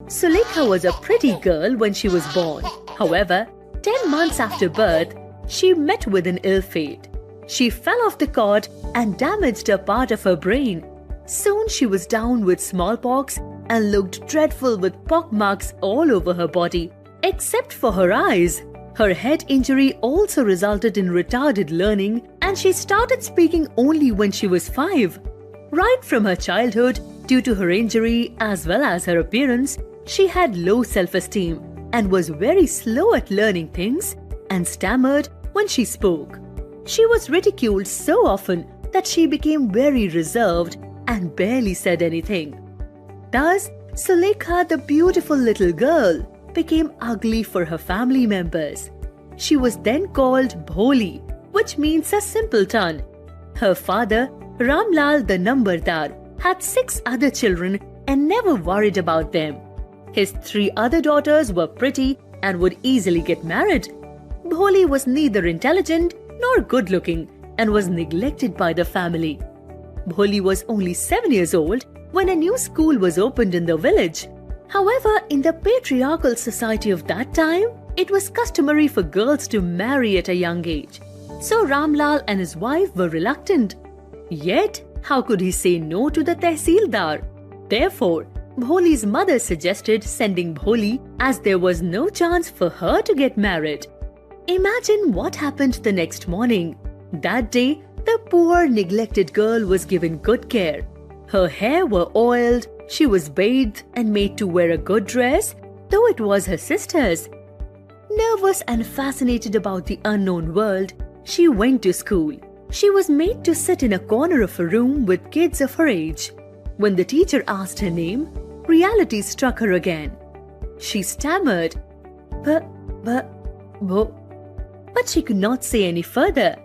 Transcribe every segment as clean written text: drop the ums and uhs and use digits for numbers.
Sulekha was a pretty girl when she was born. However, 10 months after birth, she met with an ill fate. She fell off the cot and damaged a part of her brain. Soon she was down with smallpox and looked dreadful with pockmarks all over her body, except for her eyes. Her head injury also resulted in retarded learning, and she started speaking only when she was 5. Right from her childhood, due to her injury as well as her appearance, she had low self-esteem and was very slow at learning things and stammered when she spoke. She was ridiculed so often that she became very reserved and barely said anything. Thus, Sulekha, the beautiful little girl, became ugly for her family members. She was then called Bholi, which means a simpleton. Her father, Ramlal the Nambardar, had 6 other children and never worried about them. His 3 other daughters were pretty and would easily get married. Bholi was neither intelligent nor good-looking and was neglected by the family. Bholi was only 7 years old when a new school was opened in the village. However, in the patriarchal society of that time, it was customary for girls to marry at a young age. So Ramlal and his wife were reluctant. Yet, how could he say no to the Tehsildar? Therefore, Bholi's mother suggested sending Bholi as there was no chance for her to get married. Imagine what happened the next morning. That day, the poor neglected girl was given good care. Her hair were oiled, she was bathed and made to wear a good dress, though it was her sister's. Nervous and fascinated about the unknown world, she went to school. She was made to sit in a corner of a room with kids of her age. When the teacher asked her name, reality struck her again. She stammered, but she could not say any further.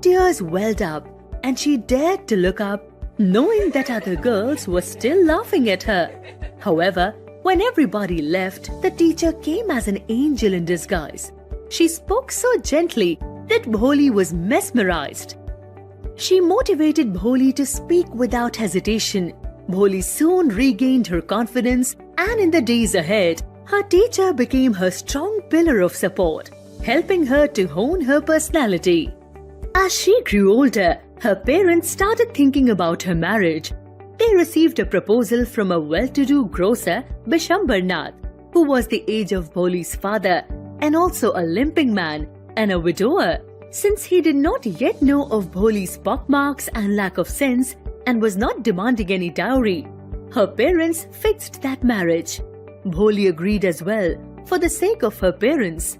Tears welled up and she dared to look up, knowing that other girls were still laughing at her. However, when everybody left, the teacher came as an angel in disguise. She spoke so gently that Bholi was mesmerized. She motivated Bholi to speak without hesitation. Bholi soon regained her confidence, and in the days ahead, her teacher became her strong pillar of support, helping her to hone her personality. As she grew older, her parents started thinking about her marriage. They received a proposal from a well-to-do grocer, Bishambarnath, who was the age of Bholi's father and also a limping man and a widower. Since he did not yet know of Bholi's pockmarks and lack of sense and was not demanding any dowry, her parents fixed that marriage. Bholi agreed as well for the sake of her parents.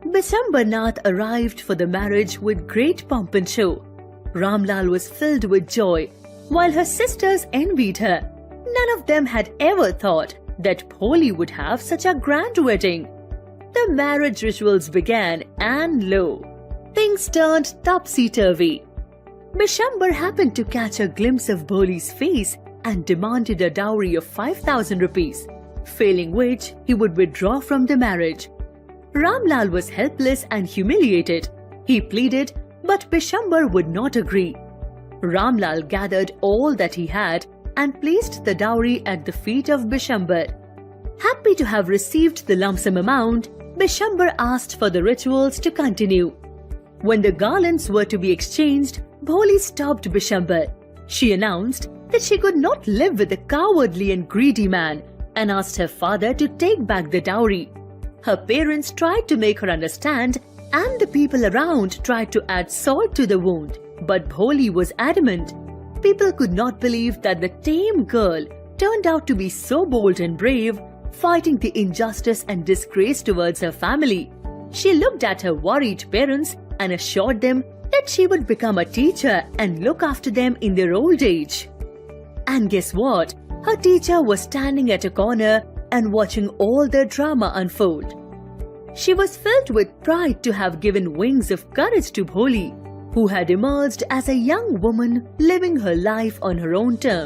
Bishambarnath arrived for the marriage with great pomp and show. Ramlal was filled with joy, while her sisters envied her. None of them had ever thought that Bholi would have such a grand wedding. The marriage rituals began, and lo, things turned topsy-turvy. Bishambar happened to catch a glimpse of Bholi's face and demanded a dowry of 5,000 rupees, failing which he would withdraw from the marriage. Ramlal was helpless and humiliated. He pleaded, but Bishambar would not agree. Ramlal gathered all that he had and placed the dowry at the feet of Bishambar. Happy to have received the lump sum amount, Bishambar asked for the rituals to continue. When the garlands were to be exchanged, Bholi stopped Bishambar. She announced that she could not live with a cowardly and greedy man and asked her father to take back the dowry. Her parents tried to make her understand, and the people around tried to add salt to the wound, but Bholi was adamant. People could not believe that the tame girl turned out to be so bold and brave, fighting the injustice and disgrace towards her family. She looked at her worried parents and assured them that she would become a teacher and look after them in their old age. And guess what? Her teacher was standing at a corner and watching all the drama unfold. She was filled with pride to have given wings of courage to Bholi, who had emerged as a young woman living her life on her own terms.